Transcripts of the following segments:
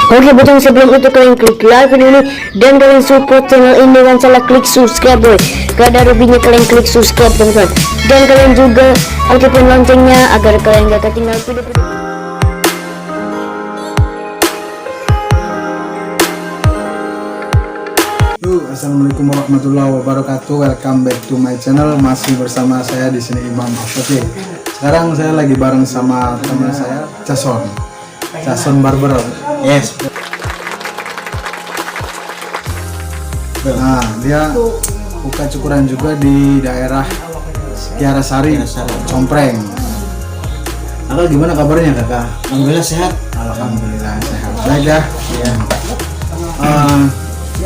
Oke, betul. Sebelum itu kalian klik like video ini dan kalian support channel ini dengan cara klik subscribe, boy. Gak ada ruginya kalian klik subscribe, teman-teman. Dan kalian juga aktifkan loncengnya agar kalian gak ketinggalan video-video. Assalamualaikum warahmatullahi wabarakatuh. Welcome back to my channel. Masih bersama saya di sini Imam. Oke. Sekarang saya lagi bareng sama teman saya, Jason Barber. Yes. Nah, dia buka cukuran juga di daerah Kiara Sari, Compreng. Kakak gimana kabarnya, Kakak? Alhamdulillah sehat. Alhamdulillah sehat. Baik ya.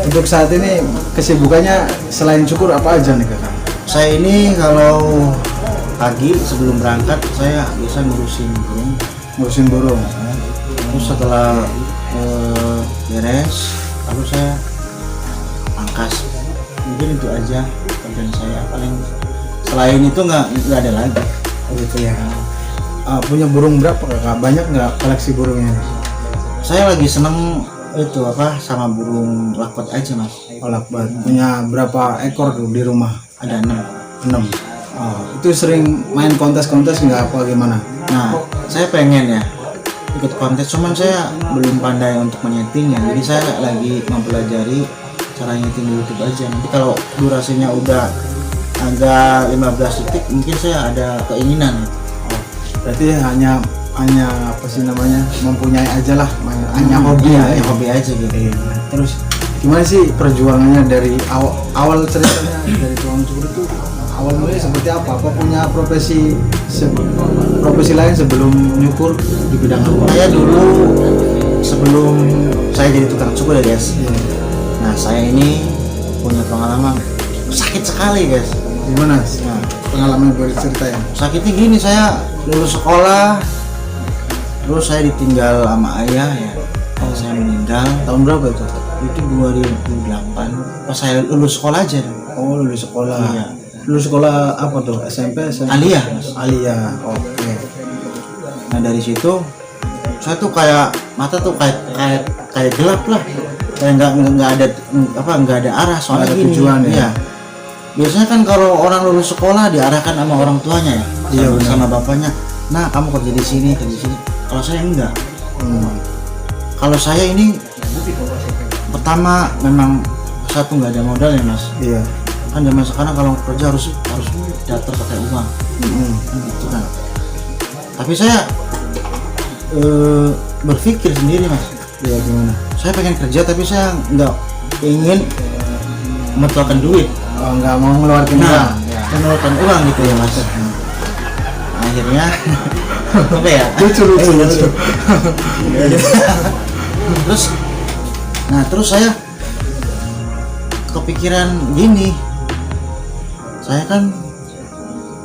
Untuk saat ini kesibukannya selain cukur apa aja nih, Kakak? Saya ini kalau pagi sebelum berangkat saya bisa ngurusin burung. Ngurusin burung. Terus setelah beres, lalu saya pangkas. Mungkin itu aja kerjaan saya. Paling selain itu nggak ada lagi. Oh gitu ya. Punya burung berapa, Kakak? Banyak nggak koleksi burungnya? Saya lagi seneng itu sama burung lakbat aja, Mas. Oh, lakbat. Punya berapa ekor tuh di rumah? Ada 6. Oh, itu sering main kontes-kontes nggak apa gimana? Nah, saya pengen ya ikut kontes, cuman saya belum pandai untuk menyetingnya. Jadi saya lagi mempelajari cara nyeting di YouTube aja. Nanti kalau durasinya udah agak 15 detik, mungkin saya ada keinginan. Oh, berarti hanya apa sih namanya, mempunyai aja lah, hanya hobi ya, hanya hobi aja gitu. Terus gimana sih perjuangannya dari awal ceritanya dari tukang cukur itu? Awal mulanya seperti apa? Apa punya profesi lain sebelum nyukur di bidang apa? Saya dulu sebelum saya jadi tukang cukur ya, guys. Nah, saya ini punya pengalaman sakit sekali, guys. Gimana? Nah, pengalaman bercerita ya? Sakitnya gini, saya lulus sekolah, terus saya ditinggal sama ayah ya. Saya meninggal. Tahun berapa itu? Itu 2008. Pas saya lulus sekolah aja. Oh, lulus sekolah. Iya. Lulus sekolah apa tuh? SMP, SMP? Aliyah, Mas. Aliyah. Oke. Nah, dari situ saya tuh kayak mata tuh kayak gelap lah. Kayak nggak ada arah, soalnya ada gini. tujuan ya. Iya. Biasanya kan kalau orang lulus sekolah diarahkan sama orang tuanya ya. Iya, sama bapaknya. Nah, kamu kerja di sini, kerja di sini. Kalau saya enggak. Kalau saya ini pertama memang satu nggak ada modal ya, Mas. Iya. Kan zaman sekarang kalau kerja harus daftar pakai uang. Gitu kan. Tapi saya berpikir sendiri, Mas. Iya, gimana? Saya pengen kerja tapi saya nggak ingin mengeluarkan duit. Oh, nggak mau ngeluarin uang. Mengeluarkan uang gitu ya, Mas. Akhirnya apa ya? Lucu. Terus saya kepikiran gini. Saya kan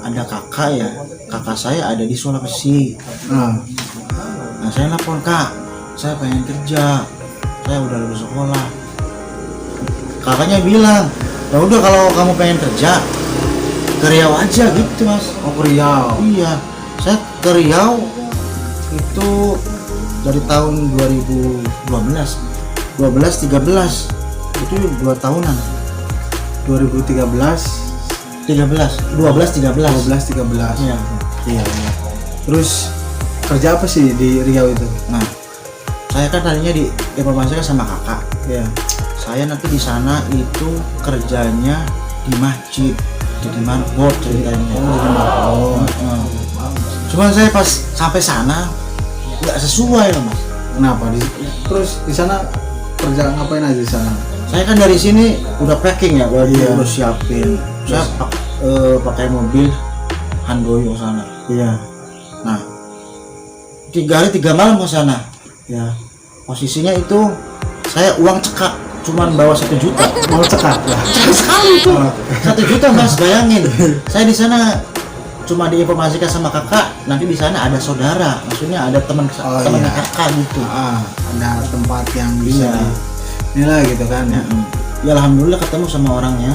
ada kakak saya ada di Sulawesi. Nah, saya nelfon, Kak, saya pengen kerja, saya udah lulus sekolah. Kakaknya bilang, ya udah kalau kamu pengen kerja ke Riau aja gitu, Mas. Oh, ke Riau. Iya, saya ke Riau itu dari tahun 2012 13 itu 2 tahunan. 12 13. Iya. Terus kerja apa sih di Riau itu? Nah, saya kan tadinya diinformasikan sama kakak. Iya. Saya nanti di sana itu kerjanya di masjid, jadi marbot ceritanya. Cuman saya pas sampai sana nggak sesuai loh, Mas. Kenapa? Terus di sana kerja ngapain aja di sana? Saya kan dari sini udah packing ya, udah siapin. Saya pakai mobil Handoyo ke sana. Iya. Nah, 3 hari 3 malam ke sana. Ya, posisinya itu saya uang cekak, cuman bawa 1 juta. Mau cekak lah. Cekak sekali itu. 1 juta, Mas, bayangin. Saya di sana cuma diinformasikan sama kakak, nanti di sana ada saudara, maksudnya ada teman iya. kakak gitu. Ada tempat yang bisa inilah gitu kan ya. Ya alhamdulillah ketemu sama orangnya.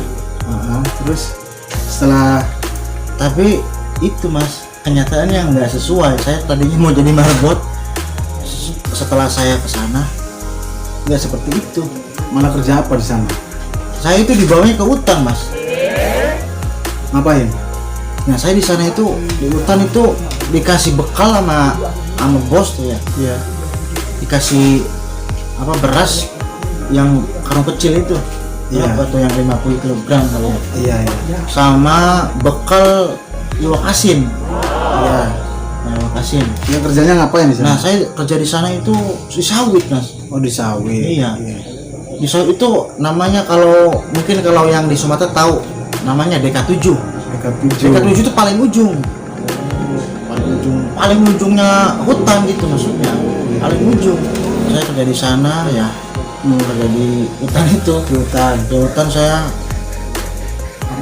Terus setelah, tapi itu, Mas, kenyataannya nggak sesuai. Saya tadinya mau jadi marbot. Setelah saya ke sana nggak seperti itu. Malah kerja apa di sana? Saya itu dibawanya ke hutan, Mas. Ngapain? Nah, saya di sana itu di hutan itu dikasih bekal sama bos tuh ya. Iya. Dikasih apa, beras yang karung kecil itu. Iya. Apa tuh yang 50 kg kali ya. Iya, iya. Sama bekal iwak asin. Iya. Nah, iwak asin. Ya kerjanya ngapain di sana? Nah, saya kerja di sana itu di sawit, Mas. Oh, di sawit. Iya. Di sawit itu namanya, kalau mungkin kalau yang di Sumatera tahu namanya DK7. DK7 itu paling ujung. Paling ujungnya hutan gitu maksudnya. Paling ujung. Saya kerja di sana ya. Kerja di hutan itu. Di hutan saya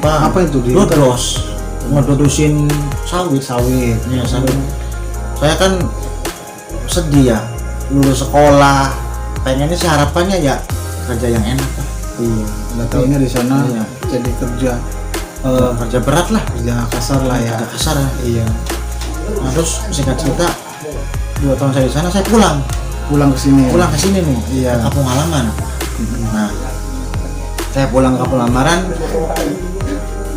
apa itu di dodros. Ngedodosin sawit. Ya, sawit. Saya kan sedih ya, lulus sekolah, pengennya sih harapannya ya kerja yang enak lah. Iya, nggak taunya di sana Iya. jadi kerja Kerja berat lah, kerja kasar lah ya. kerja kasar ya. Iya. Nah, terus singkat cerita 2 tahun saya di sana, saya pulang Pulang ke sini. ke sini nih, Iya. ke kampung halaman. Nah, saya pulang ke kampung halaman,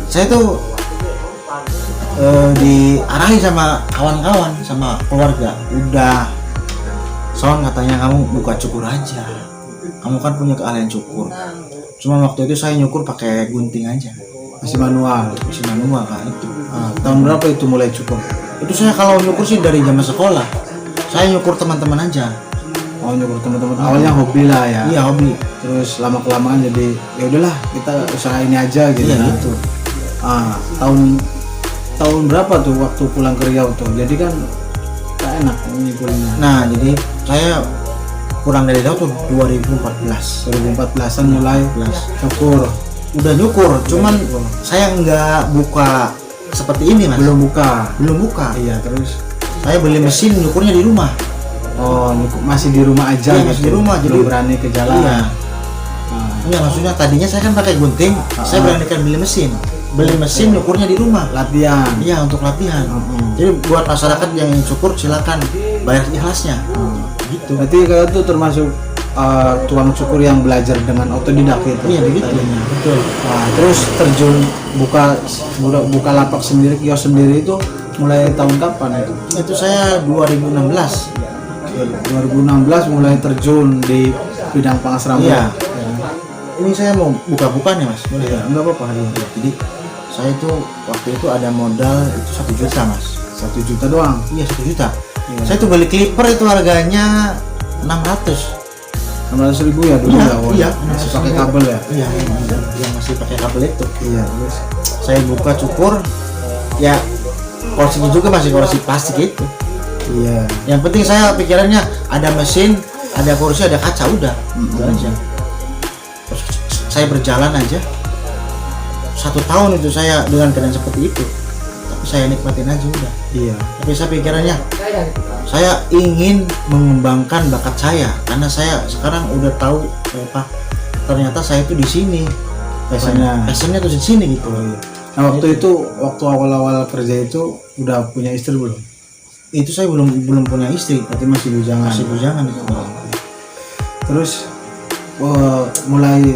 saya tuh diarahi sama kawan-kawan, sama keluarga. Udah, Son, katanya kamu buka cukur aja, kamu kan punya keahlian cukur. Cuma waktu itu saya nyukur pakai gunting aja, Masih manual. masih manual kan itu. Tahun berapa itu mulai cukur? Itu saya kalau nyukur sih dari zaman sekolah, saya nyukur teman-teman aja. Oh, nyukur teman-teman. Awalnya hobi lah ya. Iya, hobi. Terus lama kelamaan jadi ya udahlah kita usaha ini aja gitu. Iya, kan. gitu. Tahun berapa tuh waktu pulang ke Riau tuh? Jadi kan tak enak nyukurnya. Nah, jadi saya pulang dari Riau tuh 2014. 2014an mulai cukur. Udah nyukur, cuman saya nggak buka seperti ini, Mas. Belum buka. Iya. Terus Saya beli mesin nyukurnya di rumah. oh masih di rumah aja. Iya, masih di rumah, belum jadi- berani ke jalan. Iya. Nah, Iya, maksudnya tadinya saya kan pakai gunting, saya beranikan beli mesin. Beli mesin nyukurnya di rumah. latihan. Iya, untuk latihan. Jadi buat masyarakat yang ingin cukur silakan bayar ikhlasnya. Gitu. Berarti kalau tuh termasuk tukang cukur yang belajar dengan otodidak gitu. Iya, begitu. Tadinya. Betul. Nah, terus terjun buka lapak sendiri, kios sendiri itu mulai tahun kapan itu? Itu saya 2016. 2016 mulai terjun di bidang pangkas rambut. Iya. Ini saya mau buka-buka nih, Mas. Boleh ya? Enggak apa-apa. Jadi saya itu waktu itu ada modal itu 1 juta, Mas. 1 juta doang. Iya, 1 juta. Iya. Saya tuh beli clipper itu harganya 600. 600.000 ya dulu Iya, ya. Won? iya. Masih pakai kabel ya. Iya, yang masih pakai kabel itu. Iya, terus Saya buka cukur, ya kursinya juga masih kursi plastik itu. iya. Yang penting saya pikirannya ada mesin, ada kursi, ada kaca, udah. Itu aja. Terus saya berjalan aja 1 tahun itu saya dengan keadaan seperti itu, tapi saya nikmatin aja udah. Iya. Tapi saya pikirannya saya ingin mengembangkan bakat saya, karena saya sekarang udah tahu apa ternyata saya itu di sini passionnya tuh di sini gitu. Nah, waktu awal-awal kerja itu udah punya istri belum? Itu saya belum punya istri, Berarti masih bujangan. masih bujangan itu. Terus mulai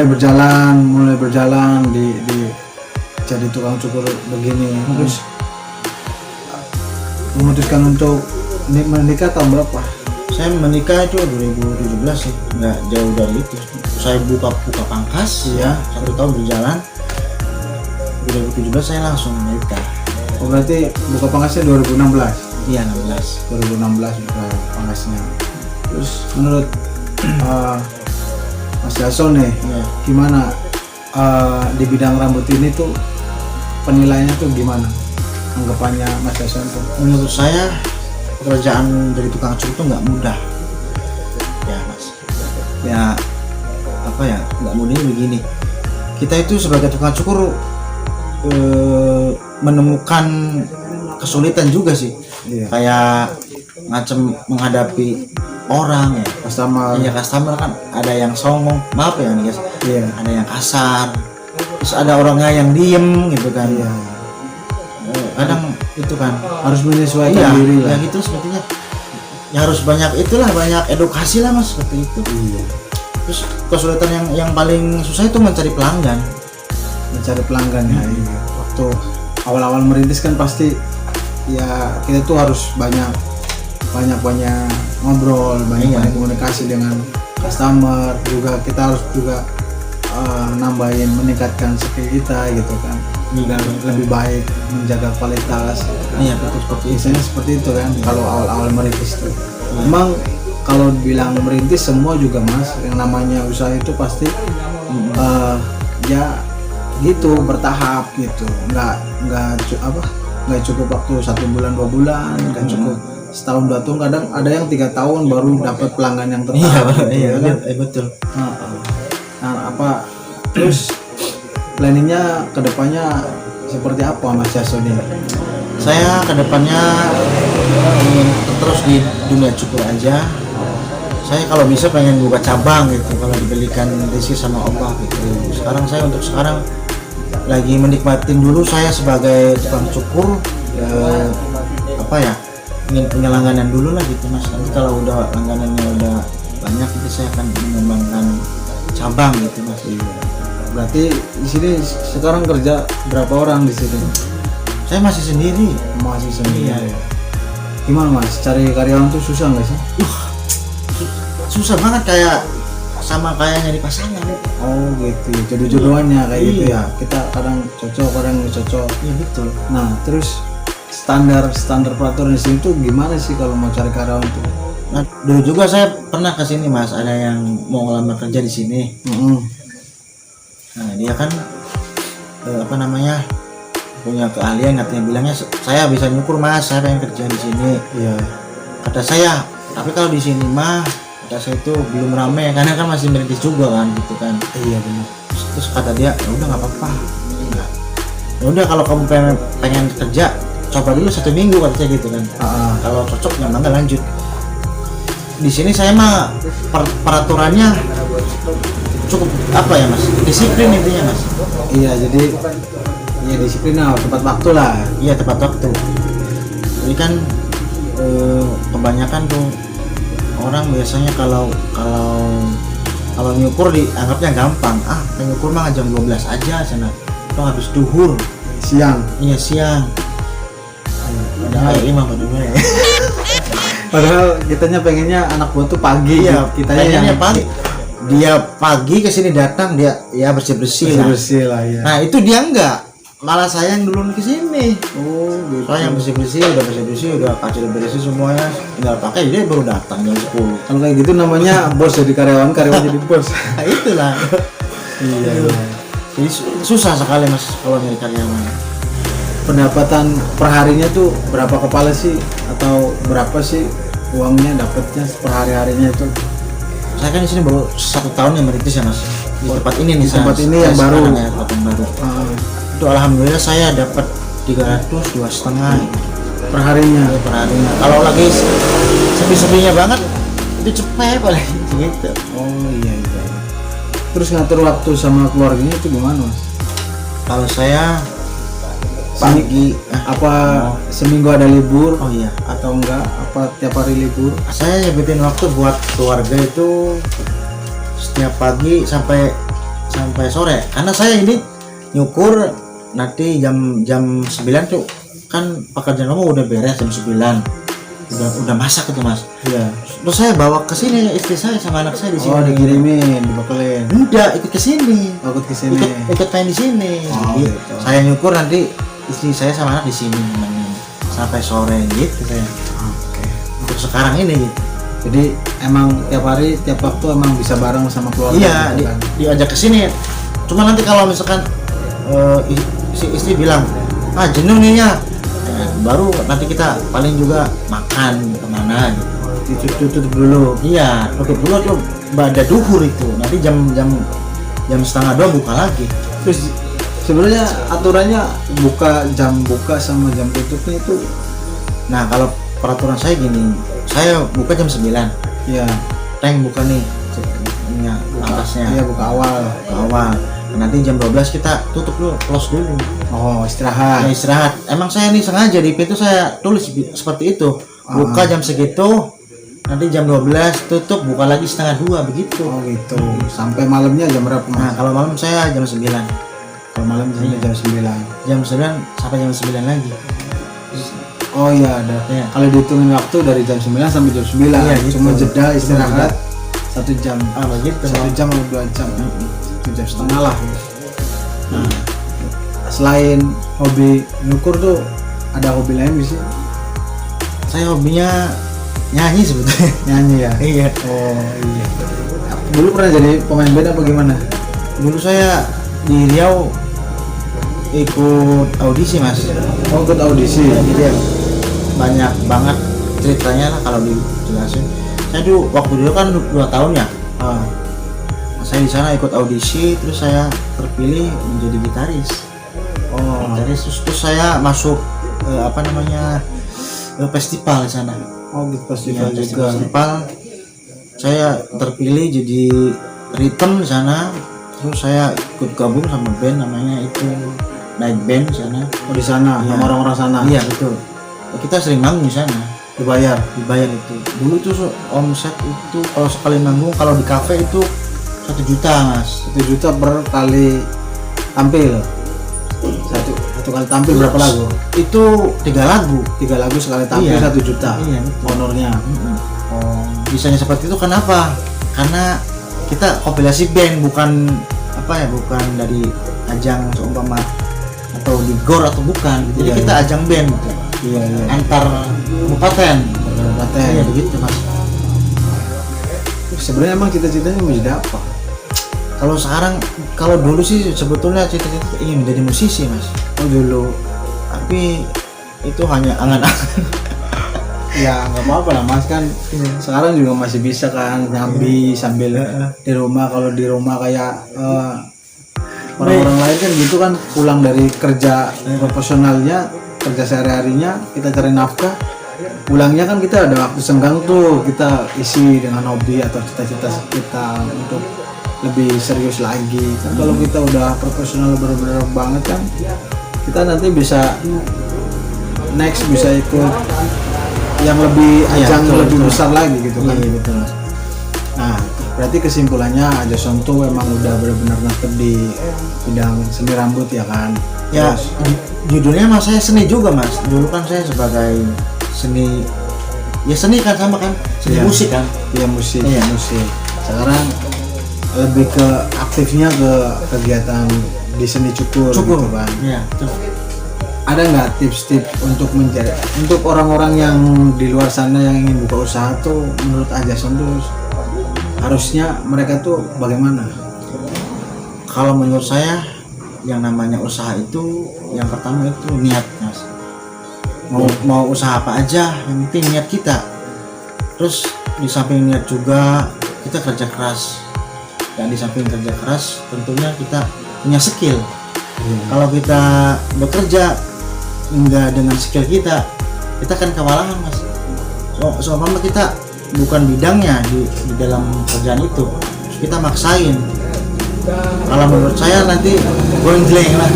berjalan di jadi tukang cukur begini. Terus memutuskan untuk menikah tahun berapa? Saya menikah itu 2017 sih, nggak jauh dari itu. Saya buka pangkas, Iya. 1 tahun berjalan. 2017 saya langsung menikah. Oh, berarti buka pangkasnya 2016. Iya, 16. 2016 buka pangkasnya. Terus menurut Mas Jason nih, Iya. gimana di bidang rambut ini tuh penilaiannya tuh gimana? Anggapannya Mas Jason tuh? Menurut saya pekerjaan dari tukang cukur itu nggak mudah. Ya, Mas. Ya apa ya, nggak mudahnya begini. Kita itu sebagai tukang cukur menemukan kesulitan juga sih. Iya. Kayak ngacem menghadapi orang ya. Customer. Iya, customer kan ada yang songong, maaf ya nih guys. Iya. Ada yang kasar. Terus ada orangnya yang diem gitu kan. Iya. Kadang itu kan Harus menyesuaikan iya, diri lah. yang itu sepertinya ya harus banyak itulah, banyak edukasi lah mas seperti itu. Iya. Terus kesulitan yang paling susah itu mencari pelanggan. Mencari pelanggan ya. Iya. Waktu awal-awal merintis kan pasti ya kita tuh harus banyak ngobrol, banyak komunikasi dengan customer, juga kita harus juga nambahin, meningkatkan skill kita gitu kan, dan lebih baik menjaga kualitas. Iya betul, seperti itu. Biasanya seperti itu kan kalau awal-awal merintis tuh. Memang kalau bilang merintis semua juga mas, yang namanya usaha itu pasti ya gitu, bertahap gitu, nggak cukup waktu 1 bulan 2 bulan, nggak cukup setahun 2 tahun, kadang ada yang 3 tahun baru dapat pelanggan yang tetap. Iya kan? betul. Nah, terus planningnya kedepannya seperti apa mas Jasoni? Saya kedepannya ingin terus di dunia cukur aja. Saya kalau bisa pengen buka cabang gitu, kalau diberikan rezeki sama Allah gitu. Untuk sekarang lagi menikmatin dulu saya sebagai tukang cukur, ingin punya langganan dulu lah gitu mas. Nanti kalau udah langganannya udah banyak itu saya akan mengembangkan cabang gitu mas. Berarti di sini sekarang kerja berapa orang di sini? Saya masih sendiri. Masih sendiri. Iya. Gimana mas, cari karyawan tuh susah nggak sih? Susah banget, kayak nyari pasangan. Oh gitu, jodoh-jodohannya kayak gitu ya. Kita kadang cocok, kadang nggak cocok. Iya betul. Nah terus standar peraturan di sini tuh gimana sih kalau mau cari karyawan tuh? Nah, dulu juga saya pernah ke sini mas, ada yang mau ngelamar kerja di sini. Nah dia kan punya keahlian, katanya bilangnya saya bisa nyukur mas, saya pengen kerja di sini. Iya. Kata saya, tapi kalau di sini mah, kata saya itu belum rame karena kan masih merintis juga kan gitu kan. Iya benar. Terus kata dia, ya udah nggak apa-apa. Ya udah kalau kamu pengen kerja, coba dulu 1 minggu kata saya gitu kan. Kalau cocok ya nggak lanjut. Di sini saya mah peraturannya cukup mas, disiplin intinya mas. Iya, jadi ya disiplin lah, tepat waktu lah. Iya tepat waktu. Jadi kan kebanyakan tuh orang biasanya kalau nyukur dianggapnya gampang. Nyukur mah jam 12 aja sana, itu habis duhur. Siang. Iya siang. Padahal lima ya. Padahal kitanya pengennya anak buah tuh pagi. Iya, kitanya yang pagi. Dia pagi ke sini datang, dia ya bersih lah. Ya. Nah itu dia enggak, malah saya yang duluan ke sini. Oh gitu. Soalnya yang bersih udah kaca bersih semuanya, tinggal pakai, dia baru datang jam 10. Kalau kayak gitu namanya bos jadi karyawan jadi bos. Nah, itulah. Iya. Jadi susah sekali mas kalau nyari karyawan. Pendapatan perharinya tuh berapa kepala sih, atau berapa sih uangnya dapatnya per hari-harinya itu? Saya kan di sini baru 1 tahun yang merintis ya mas. Di tempat ini nih. Tempat ini yang baru. Ya, tempat yang baru. Itu alhamdulillah saya dapat 300, 2,5 per harinya. Per harinya. Kalau lagi sepi-sepinya banget itu cepet paling gitu. Oh iya. Terus ngatur waktu sama keluarganya itu gimana mas? Kalau saya pagi seminggu ada libur? Oh iya. Atau enggak, apa tiap hari libur? Saya nyebutin waktu buat keluarga itu setiap pagi sampai sore, karena saya ini nyukur nanti jam 9 tuh kan pekerjaan kamu udah beres, jam 9 udah masak itu mas. Iya. Terus saya bawa ke sini istri saya sama anak saya di sini. Oh dikirimin, dibekelin. Enggak, ikut ke sini. Ikut main di sini. Gitu. Saya nyukur, nanti istri saya sama anak di sini sampai sore gitu saya. Oke. Untuk sekarang ini gitu. Jadi emang tiap hari, tiap waktu emang bisa bareng sama keluarga. Iya, gitu kan? diajak ke sini. Cuma nanti kalau misalkan si istri bilang, jenuh nih ya, baru nanti kita paling juga makan kemana gitu. Tutup dulu. Iya, tutup dulu tuh pada duhur itu. Nanti jam 1:30 buka lagi. Terus sebenarnya aturannya jam buka sama jam tutupnya itu. Nah kalau peraturan saya gini, saya buka jam 9. Iya. Tank buka nih, atasnya. Iya, buka awal. Nanti jam 12 kita tutup dulu, close dulu. Oh istirahat. Ya, istirahat. Emang saya nih sengaja di pintu saya tulis seperti itu. Buka jam segitu, nanti jam 12 tutup, buka lagi setengah 2 begitu. Oh gitu. Sampai malamnya jam berapa Nah Mas? kalau malam saya jam 9. Kalau malam sampai jam 9. Jam 9 sampai jam 9 lagi. Oh iya ada. Iya. Kalau dihitungin waktu dari jam 9 sampai jam 9. Iya, gitu. Cuma jeda istirahat Cuma 1 jam. Begitu. 1 jam atau 2 jam. 1 jam setengah lah. Nah, selain hobi nyukur tuh ada hobi lain sih? Saya hobinya nyanyi sebetulnya. Nyanyi ya. Iya. Oh iya. Dulu pernah jadi pemain band apa gimana? Dulu saya di Riau ikut audisi Mas. Oh ikut audisi. Jadi ya, banyak banget ceritanya lah kalau dijelasin. Saya dulu waktu dulu kan 2 tahun ya. Ah. Saya di sana ikut audisi, terus saya terpilih menjadi gitaris. Oh. Gitaris terus saya masuk festival di sana. Oh gitu Ya, festival juga. festival. Saya terpilih jadi rhythm di sana. Terus saya ikut gabung sama band namanya itu Night Band di sana. Oh di sana Iya. sama orang-orang sana. Iya betul. Kita sering manggung di sana. Dibayar. Dibayar itu. Dulu tuh omset itu kalau sekali manggung kalau di kafe itu 1 juta Mas. 1 juta per kali tampil. Satu kali tampil berapa lagu? Itu 3 lagu. 3 lagu sekali tampil Iya. 1 juta. Iya, betul. Honornya. Oh, bisanya seperti itu kenapa? Karena kita kompilasi band, bukan bukan dari ajang seumpama atau di GOR atau bukan. Jadi Iya, kita iya. ajang band gitu. Iya iya. Antar kabupaten. Kabupaten. Iya begitu Mas. Sebenarnya emang cita-citanya mau jadi apa? Kalau sekarang, kalau dulu sih sebetulnya cita-cita ingin menjadi musisi Mas. Oh dulu. Tapi itu hanya angan-angan. Ya nggak apa-apa lah Mas kan. Sekarang juga masih bisa kan nyambi sambil di rumah. Kalau di rumah kayak orang-orang lain kan gitu kan pulang dari kerja profesionalnya, kerja sehari-harinya, kita cari nafkah. Pulangnya kan kita ada waktu senggang tuh, kita isi dengan hobi atau cita-cita kita untuk lebih serius lagi. Kan kalau kita udah profesional bener-bener banget kan, kita nanti bisa next bisa ikut yang lebih Iya, ajang betul, lebih betul. besar lagi gitu kan. Iya betul Mas. Nah, berarti kesimpulannya Jason tuh emang udah benar-benar ngetep di bidang seni rambut ya kan. Ya Terus, judulnya Mas saya seni juga Mas. Dulu kan saya sebagai seni, ya seni kan sama kan, seni Iya. musik kan. ya musik, Iya. musik. Sekarang lebih ke aktifnya ke kegiatan di seni cukur, Cukur gitu kan. Iya. Betul. Ada nggak tips-tips untuk mencari untuk orang-orang yang di luar sana yang ingin buka usaha tuh menurut Jason tuh harusnya mereka tuh bagaimana? Kalau menurut saya yang namanya usaha itu yang pertama itu niat Mas. Mau usaha apa aja yang penting niat kita. Terus di samping niat juga kita kerja keras. Dan di samping kerja keras tentunya kita punya skill. Kalau kita bekerja enggak dengan skill kita kan kewalahan Mas. Soalnya kita bukan bidangnya di dalam kerjaan itu, kita maksain. Kalau menurut saya nanti gonjleng lah.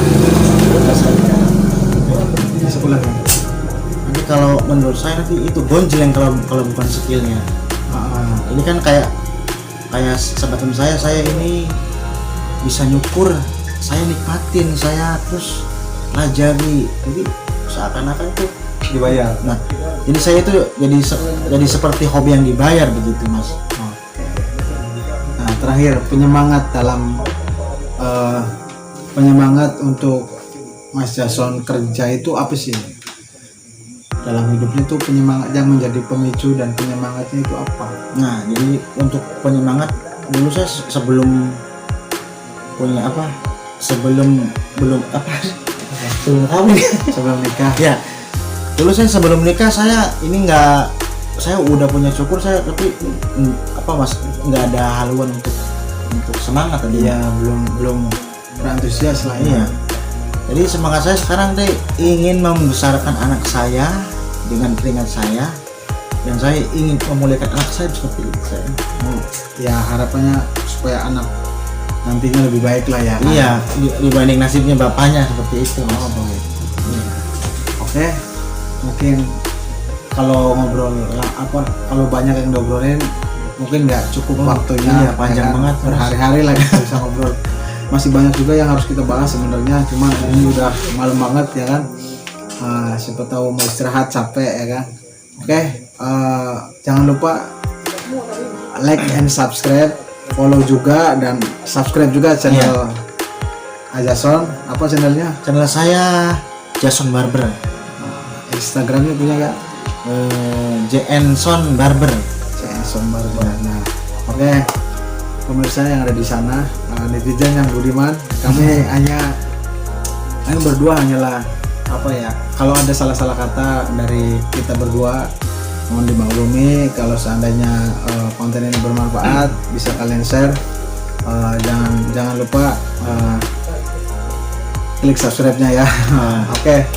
Sekolah. Nanti kalau menurut saya nanti itu gonjleng kalau bukan skillnya. Ini kan kayak sahabat saya ini bisa nyukur, saya nikmatin, saya terus pelajari, jadi seakan-akan itu Dibayar. nah jadi saya itu jadi seperti hobi yang dibayar begitu Mas. Nah, terakhir penyemangat dalam penyemangat untuk Mas Jason kerja itu apa sih? Dalam hidupnya itu penyemangat yang menjadi pemicu dan penyemangatnya itu apa? Nah jadi untuk penyemangat dulu saya sebelum punya sebelum kawin Sebelum nikah. ya dulu saya sebelum nikah saya udah punya syukur saya tapi Mas nggak ada haluan untuk semangat tadi. Iya, belum berantusias lah Iya. Jadi semangat saya sekarang ingin membesarkan anak saya dengan keringat saya, dan saya ingin memuliakan anak saya seperti itu saya. Ya harapannya supaya anak nantinya lebih baik lah ya. Iya, dibanding nasibnya bapaknya seperti itu. Mas. Oke, mungkin kalau ngobrol kalau banyak yang ngobrolin mungkin nggak cukup waktunya. Iya, panjang banget, Mas. berhari-hari lah kita bisa ngobrol. Masih banyak juga yang harus kita bahas sebenarnya, cuma ini udah malam banget ya kan. Siapa tahu mau istirahat capek ya kan. Oke, jangan lupa like and subscribe, follow juga dan subscribe juga channel Jason. Apa channelnya? Channel saya Jason Barber. Instagramnya punya gak? JNson Barber. Jason Barber. Nah, oke. Pemirsa yang ada di sana, netizen yang budiman, kami berdua hanyalah apa ya? Kalau ada salah-salah kata dari kita berdua, mohon dimaklumi. Kalau seandainya konten ini bermanfaat, bisa kalian share. Jangan lupa klik subscribe-nya ya. Oke.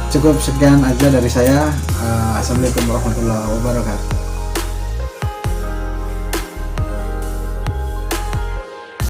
Cukup sekian aja dari saya. Assalamualaikum warahmatullahi wabarakatuh.